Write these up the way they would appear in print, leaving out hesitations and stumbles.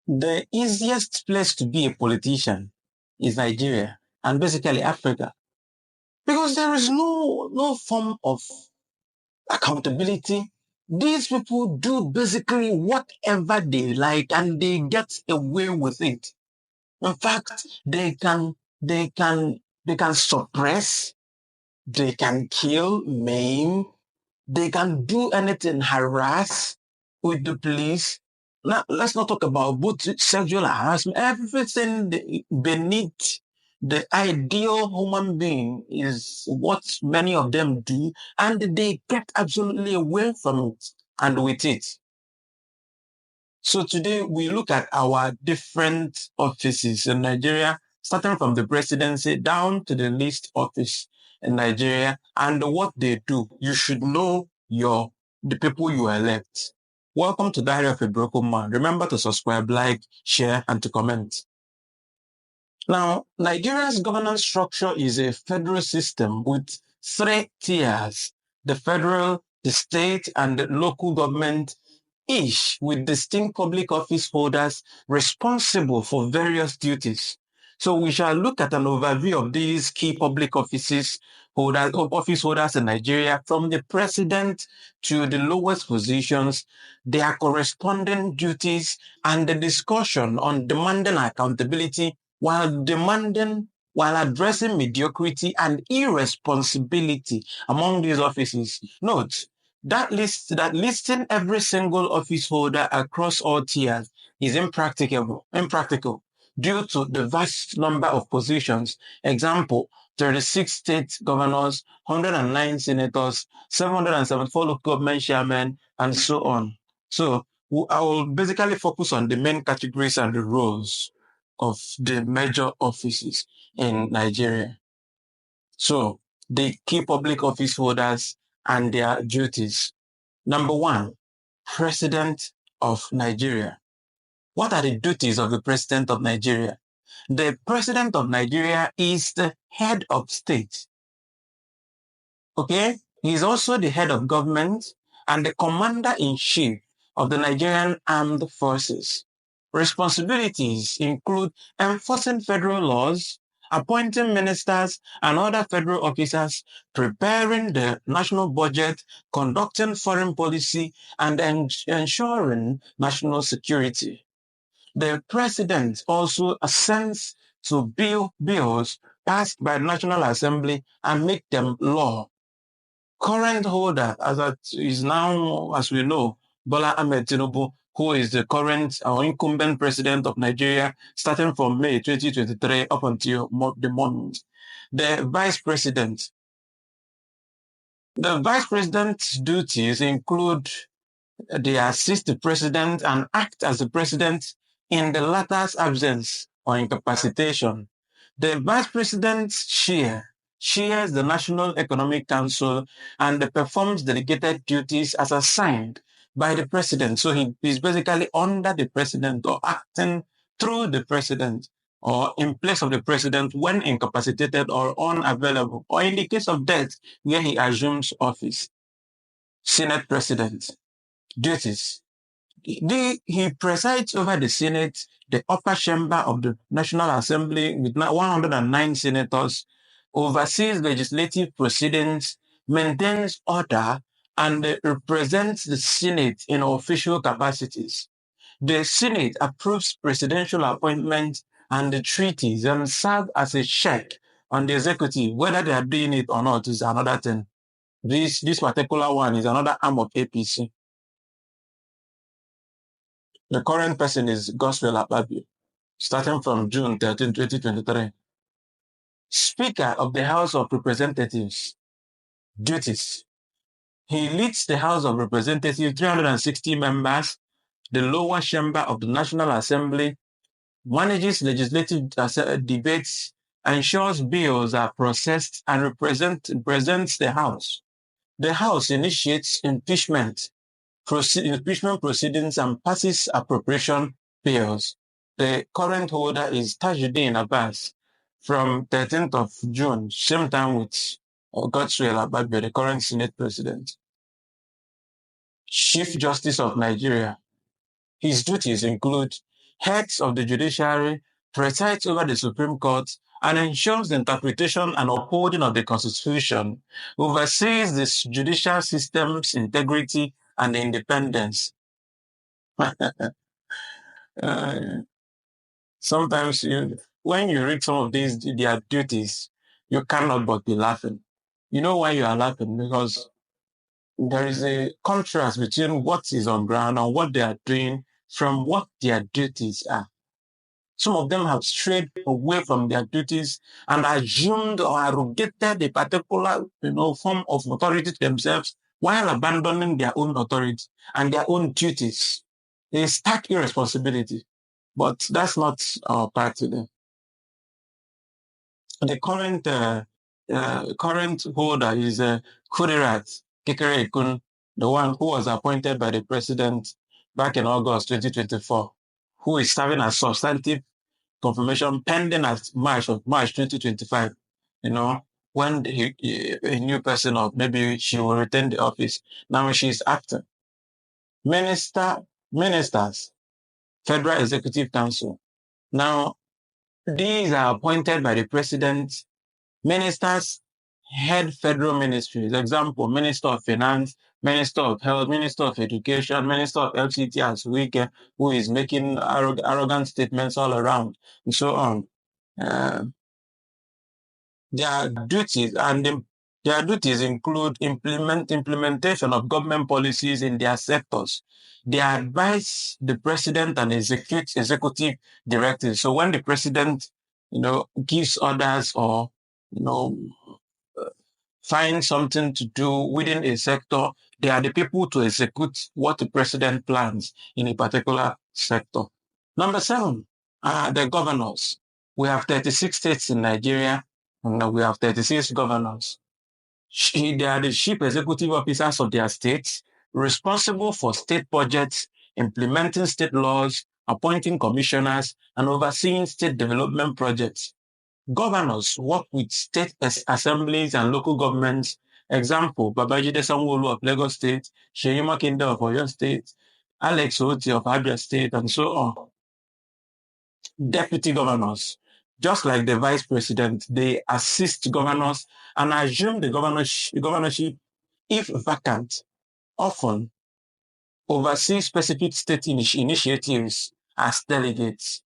The easiest place to be a politician is Nigeria and basically Africa because there is no form of accountability. These people do basically whatever they like and they get away with it. In fact, they can suppress, they can kill, maim, they can do anything, harass with the police. Now, let's not talk about both sexual harassment, everything beneath the ideal human being is what many of them do, and they get absolutely away from it and with it. So today we look at our different offices in Nigeria, starting from the presidency down to the least office in Nigeria and what they do. You should know the people you elect. Welcome to Diary of a Broken Man. Remember to subscribe, like, share, and to comment. Now, Nigeria's governance structure is a federal system with 3 tiers: the federal, the state, and the local government, each with distinct public office holders responsible for various duties. So we shall look at an overview of these key public office holders in Nigeria, from the president to the lowest positions, their corresponding duties, and the discussion on demanding accountability while addressing mediocrity and irresponsibility among these offices. Note, that listing every single office holder across all tiers is impractical due to the vast number of positions. Example, 36 state governors, 109 senators, 774 local government chairmen, and so on. So I will basically focus on the main categories and the roles of the major offices in Nigeria. So the key public office holders and their duties. Number 1, President of Nigeria. What are the duties of the President of Nigeria? The President of Nigeria is the head of state. Okay? He is also the head of government and the commander-in-chief of the Nigerian Armed Forces. Responsibilities include enforcing federal laws, appointing ministers and other federal officers, preparing the national budget, conducting foreign policy, and ensuring national security. The president also assents to bills passed by the National Assembly and make them law. Current holder, is now, as we know, Bola Ahmed Tinubu, who is the current or incumbent president of Nigeria, starting from May 2023 up until the moment. The vice president. The vice president's duties include they assist the president and act as the president in the latter's absence or incapacitation. The vice president chairs the National Economic Council and performs delegated duties as assigned by the president. So he is basically under the president or acting through the president or in place of the president when incapacitated or unavailable, or in the case of death where he assumes office. Senate president. Duties. He presides over the Senate, the upper chamber of the National Assembly with 109 senators, oversees legislative proceedings, maintains order, and represents the Senate in official capacities. The Senate approves presidential appointments and the treaties and serve as a check on the executive. Whether they are doing it or not is another thing. This particular one is another arm of APC. The current person is Godswill Akpabio, starting from June 13, 2023. Speaker of the House of Representatives. Duties. He leads the House of Representatives, 360 members, the lower chamber of the National Assembly, manages legislative debates, ensures bills are processed, and presents the House. The House initiates impeachment proceedings and passes appropriation bills. The current holder is Tajuddin Abbas from 13th of June, same time with Godswill Akpabio, the current Senate president. Chief Justice of Nigeria. His duties include heads of the judiciary, presides over the Supreme Court, and ensures the interpretation and upholding of the Constitution, oversees the judicial system's integrity and independence. Uh, Sometimes when you read some of their duties, you cannot but be laughing. You know why you are laughing? Because there is a contrast between what is on ground and what they are doing from what their duties are. Some of them have strayed away from their duties and assumed or arrogated a particular, form of authority to themselves while abandoning their own authority and their own duties. A stark irresponsibility. But that's not our part today. The current holder is Kudirat Kekere Ekun, the one who was appointed by the president back in August 2024, who is serving as substantive confirmation pending at March 2025. When a new person, or maybe she will retain the office. Now she's acting. Ministers, Federal Executive Council. Now, these are appointed by the president. Ministers head federal ministries. Example, Minister of Finance, Minister of Health, Minister of Education, Minister of LCT as Wike, who is making arrogant statements all around, and so on. Their duties include implementation of government policies in their sectors. They advise the president and execute executive directives. So when the president, gives orders or, find something to do within a sector, they are the people to execute what the president plans in a particular sector. Number 7 are the governors. We have 36 states in Nigeria, and we have 36 governors. They are the chief executive officers of their states, responsible for state budgets, implementing state laws, appointing commissioners, and overseeing state development projects. Governors work with state assemblies and local governments. Example, Babajide Sanwo-Olu of Lagos State, Seyi Makinde of Oyo State, Alex Oti of Abia State, and so on. Deputy governors, just like the vice president, they assist governors and assume the governorship, if vacant, often oversee specific state initiatives as delegates.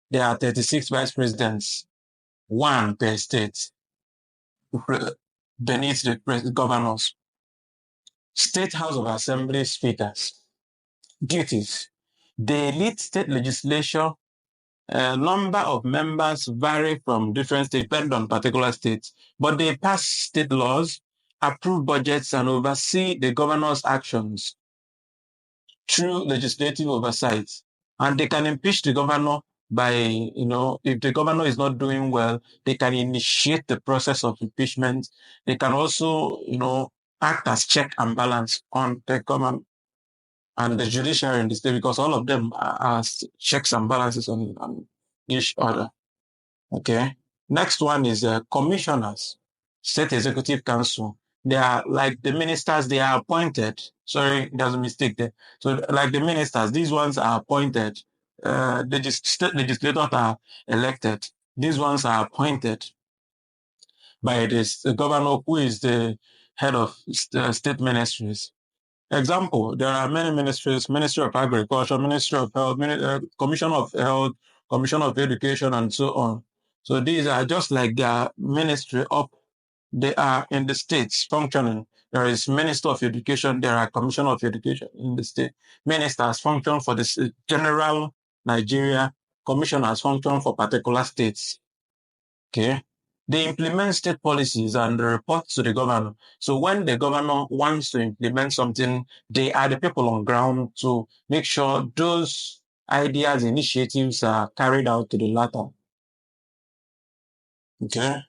There are 36 vice presidents, 1 per state, beneath the governors. State House of Assembly speakers. Duties. They lead state legislature. A number of members vary from different states, depend on particular states, but they pass state laws, approve budgets, and oversee the governor's actions through legislative oversight. And they can impeach the governor by, if the governor is not doing well, they can initiate the process of impeachment. They can also, act as check and balance on the government and the judiciary in the state, because all of them are checks and balances on each other. Okay. Next one is commissioners, State Executive Council. They are like the ministers, they are appointed. Sorry, there's a mistake there. So like the ministers, these ones are appointed. The state legislators are elected. These ones are appointed by the governor, who is the head of state ministries. Example, there are many ministries: Ministry of Agriculture, Ministry of Health, Commission of Health, Commission of Education, and so on. So these are just like their ministry up. They are in the states functioning. There is Minister of Education, there are Commission of Education in the state. Ministers function for the general Nigeria, commissioners function for particular states. Okay. They implement state policies and report to the governor. So when the governor wants to implement something, they are the people on ground to make sure those ideas, initiatives are carried out to the latter. Okay.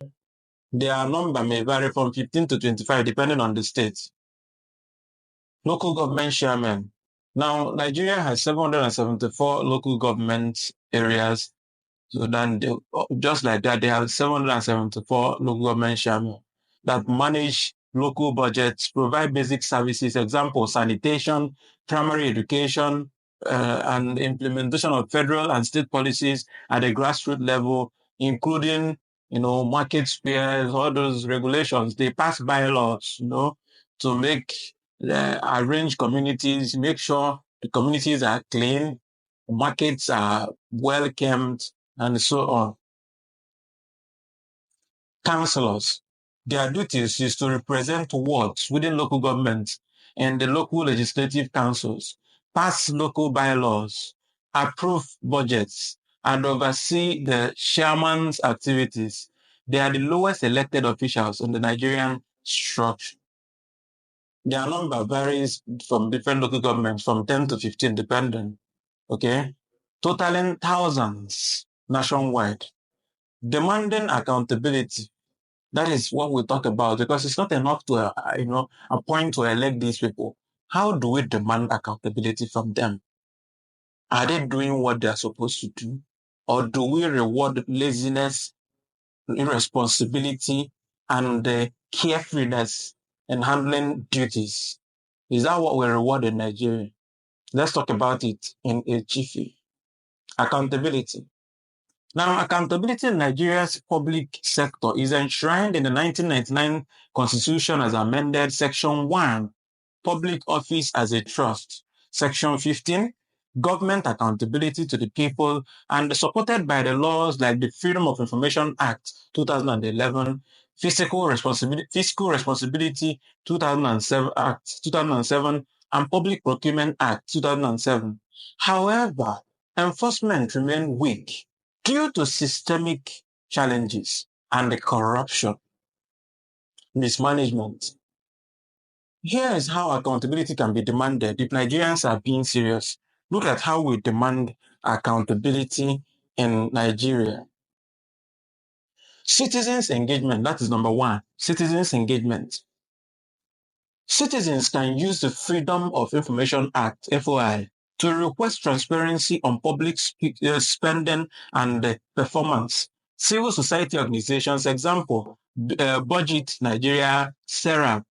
Their number may vary from 15 to 25, depending on the state. Local government chairman. Now, Nigeria has 774 local government areas. So then, just like that, they have 774 local government chairmen that manage local budgets, provide basic services. Example, sanitation, primary education, and implementation of federal and state policies at a grassroots level, including, market spares, all those regulations. They pass bylaws, to arrange communities, make sure the communities are clean, markets are well kept, and so on. Councillors, their duties is to represent wards within local governments and the local legislative councils, pass local bylaws, approve budgets, and oversee the chairman's activities. They are the lowest elected officials in the Nigerian structure. Their number varies from different local governments from 10 to 15 depending, okay? Totaling thousands nationwide, demanding accountability. That is what we talk about, because it's not enough to, appoint or elect these people. How do we demand accountability from them? Are they doing what they're supposed to do? Or do we reward laziness, irresponsibility, and carefreeness in handling duties? Is that what we reward in Nigeria? Let's talk about it in a jiffy. Accountability. Now, accountability in Nigeria's public sector is enshrined in the 1999 Constitution as amended, Section 1, Public Office as a Trust, Section 15, Government Accountability to the People, and supported by the laws like the Freedom of Information Act 2011, Fiscal Responsibility 2007 Act 2007, and Public Procurement Act 2007. However, enforcement remained weak due to systemic challenges and the corruption, mismanagement. Here is how accountability can be demanded if Nigerians are being serious. Look at how we demand accountability in Nigeria. Citizens engagement, that is number one. Citizens engagement. Citizens can use the Freedom of Information Act, FOI, to request transparency on public spending and performance. Civil society organizations, example, Budget Nigeria, SERAP,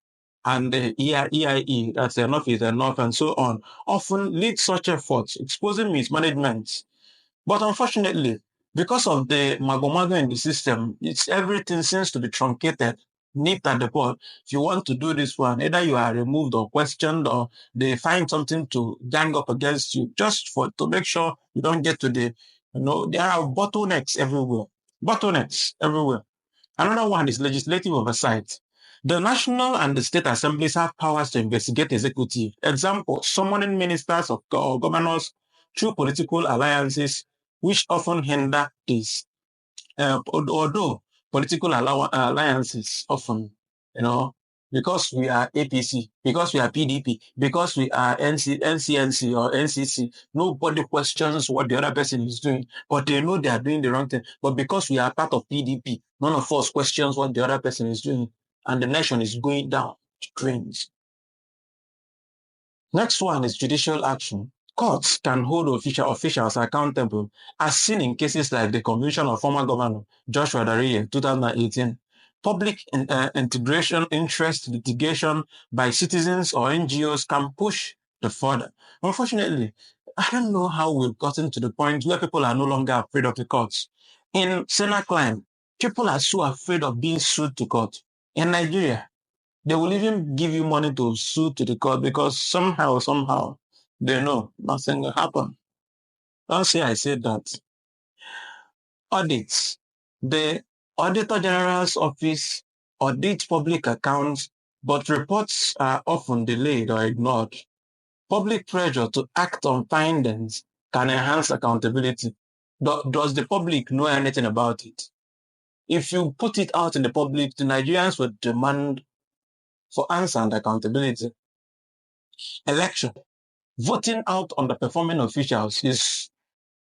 and the EIE, that's Enough is Enough, and so on, often lead such efforts, exposing mismanagement. But unfortunately, because of the mago in the system, everything seems to be truncated, nipped at the bud. If you want to do this one, either you are removed or questioned, or they find something to gang up against you, just to make sure you don't get to there are bottlenecks everywhere. Bottlenecks everywhere. Another one is legislative oversight. The national and the state assemblies have powers to investigate executive. Example, summoning ministers or governors through political alliances, which often hinder this. Although political alliances often, because we are APC, because we are PDP, because we are NCNC or NCC, nobody questions what the other person is doing, but they know they are doing the wrong thing. But because we are part of PDP, none of us questions what the other person is doing, and the nation is going down to drains. Next one is judicial action. Courts can hold officials accountable, as seen in cases like the conviction of former governor Joshua Dariye, 2018. Public integration interest litigation by citizens or NGOs can push the further. Unfortunately, I don't know how we've gotten to the point where people are no longer afraid of the courts. In Sena Climb, people are so afraid of being sued to court. In Nigeria, they will even give you money to sue to the court because somehow, they know nothing will happen. Don't say I said that. Audits. The Auditor General's office audits public accounts, but reports are often delayed or ignored. Public pressure to act on findings can enhance accountability. Does the public know anything about it? If you put it out in the public, the Nigerians would demand for answer and accountability. Election. Voting out underperforming officials is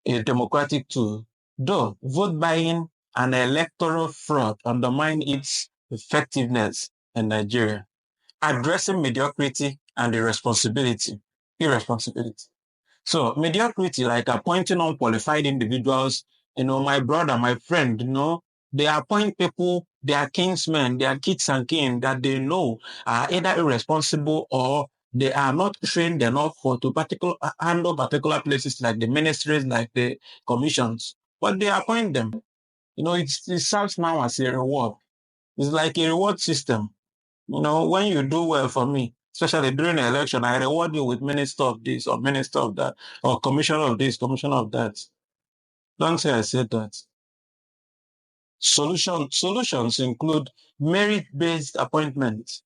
a democratic tool, though vote buying and electoral fraud undermine its effectiveness in Nigeria. Addressing mediocrity and irresponsibility. So mediocrity, like appointing unqualified individuals, my brother, my friend, they appoint people, they are kinsmen, they are kids and kin that they know are either irresponsible or They are not trained enough to handle particular places like the ministries, like the commissions, but they appoint them. It serves now as a reward. It's like a reward system. When you do well for me, especially during the election, I reward you with minister of this or minister of that or commissioner of this, commissioner of that. Don't say I said that. Solutions include merit-based appointments.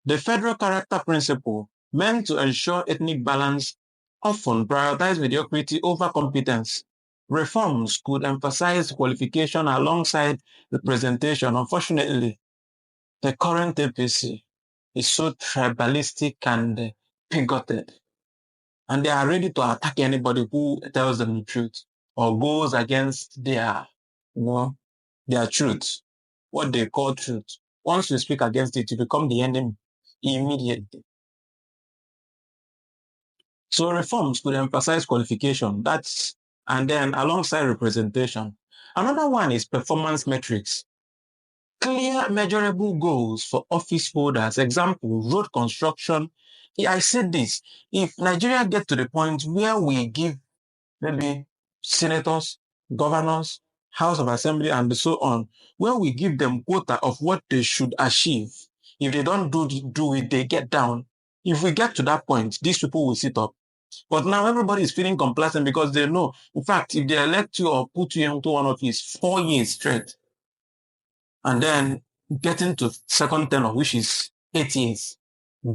The federal character principle, meant to ensure ethnic balance, often prioritize mediocrity over competence. Reforms could emphasize qualification alongside representation. Unfortunately, the current APC is so tribalistic and bigoted, and they are ready to attack anybody who tells them the truth or goes against their truth, what they call truth. Once you speak against it, you become the enemy immediately. So reforms could emphasize qualification, and then alongside representation. Another one is performance metrics. Clear, measurable goals for office holders. Example, road construction. I said this. If Nigeria get to the point where we give maybe senators, governors, House of Assembly, and so on, where we give them quota of what they should achieve. If they don't do it, they get down. If we get to that point, these people will sit up. But now everybody is feeling complacent because they know, in fact, if they elect you or put you into one office 4 years straight, and then getting to second tenure, which is 8 years,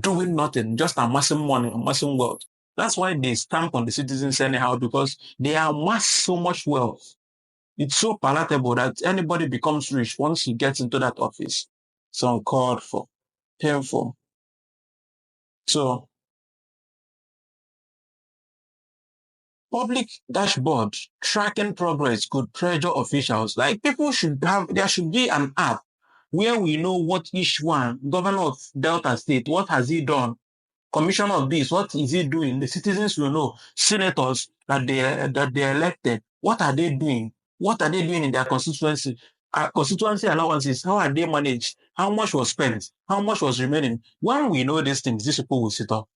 doing nothing, just amassing money, amassing wealth. That's why they stamp on the citizens anyhow, because they amass so much wealth. It's so palatable that anybody becomes rich once he gets into that office. It's uncalled for, painful. So, public dashboard tracking progress could pressure officials. Like there should be an app where we know what each one, governor of Delta State, what has he done? Commissioner of this, what is he doing? The citizens will know. Senators that they elected, what are they doing? What are they doing in their constituency? Constituency allowances, how are they managed? How much was spent? How much was remaining? When we know these things, these people will sit up.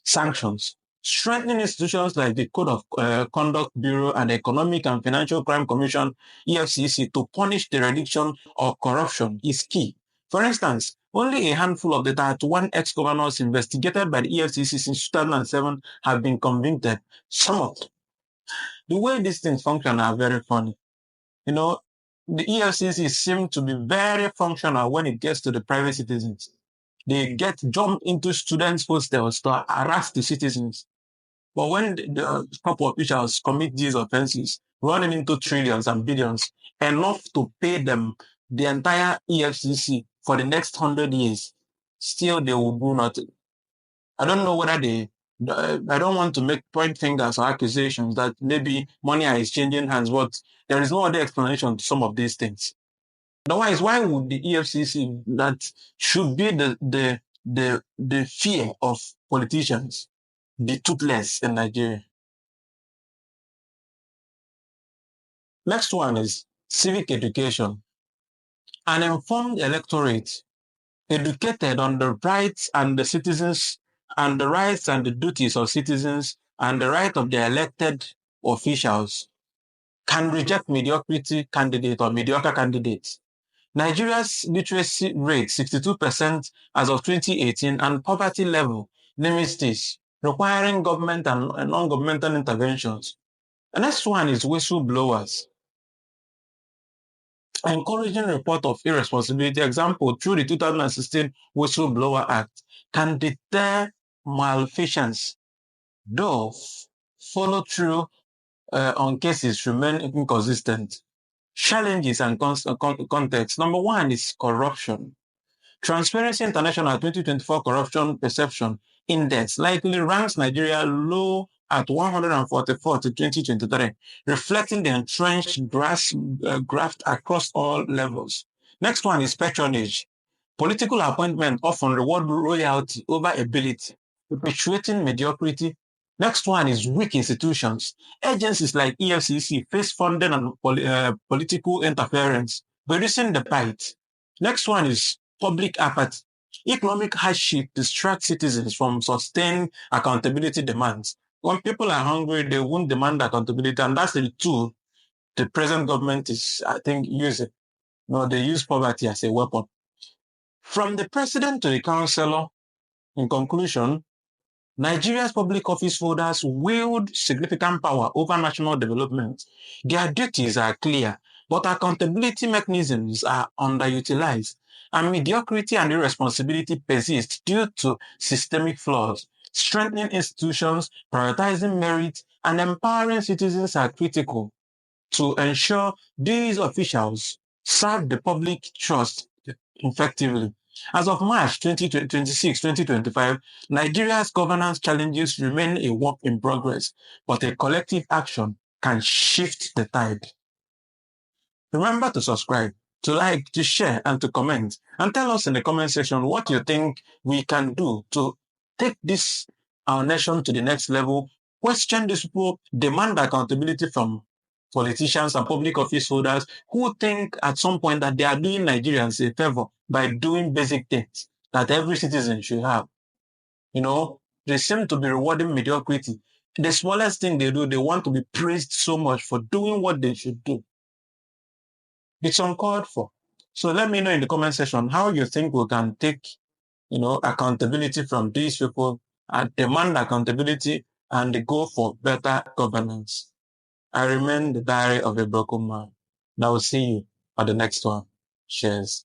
Sanctions. Strengthening institutions like the Code of Conduct Bureau and Economic and Financial Crime Commission, EFCC, to punish dereliction or corruption is key. For instance, only a handful of the 31 ex-governors investigated by the EFCC since 2007 have been convicted. Some of them. The way these things function are very funny. The EFCC seems to be very functional when it gets to the private citizens. They jump into students' hostels to harass the citizens. But when the top officials commit these offenses, running into trillions and billions, enough to pay them the entire EFCC for the next 100 years, still they will do nothing. I don't know whether I don't want to point fingers or accusations that maybe money is changing hands, but there is no other explanation to some of these things. Otherwise, why would the EFCC, that should be the fear of politicians, be toothless in Nigeria? Next one is civic education. An informed electorate, educated on the rights and the citizens, and the rights and the duties of citizens, and the right of the elected officials, can reject mediocrity candidate or mediocre candidates. Nigeria's literacy rate, 62% as of 2018, and poverty level limits this, requiring government and non-governmental interventions. The next one is whistleblowers. Encouraging report of irresponsibility, example, through the 2016 Whistleblower Act, can deter malfeasance, though follow through on cases remain inconsistent. Challenges and context. Number one is corruption. Transparency International 2024 Corruption Perception Index likely ranks Nigeria low at 144 to 2023, reflecting the entrenched graft across all levels. Next one is patronage. Political appointment often reward royalty over ability, perpetuating mediocrity. Next one is weak institutions. Agencies like EFCC face funding and political interference, reducing the bite. Next one is public apathy. Economic hardship distracts citizens from sustained accountability demands. When people are hungry, they won't demand accountability, and that's the tool the present government is, I think, using. No, they use poverty as a weapon. From the president to the councillor, in conclusion, Nigeria's public office holders wield significant power over national development. Their duties are clear, but accountability mechanisms are underutilized, and mediocrity and irresponsibility persist due to systemic flaws. Strengthening institutions, prioritizing merit, and empowering citizens are critical to ensure these officials serve the public trust effectively. As of March 2026, 2025, Nigeria's governance challenges remain a work in progress, but a collective action can shift the tide. Remember to subscribe, to like, to share, and to comment. And tell us in the comment section what you think we can do to take this, our nation, to the next level. Question these people, demand accountability from politicians and public office holders who think at some point that they are doing Nigerians a favor by doing basic things that every citizen should have. They seem to be rewarding mediocrity. The smallest thing they do, they want to be praised so much for doing what they should do. It's uncalled for. So let me know in the comment section how you think we can take, accountability from these people and demand accountability and go for better governance. I remain the diary of a broken man. And I will see you at the next one. Cheers.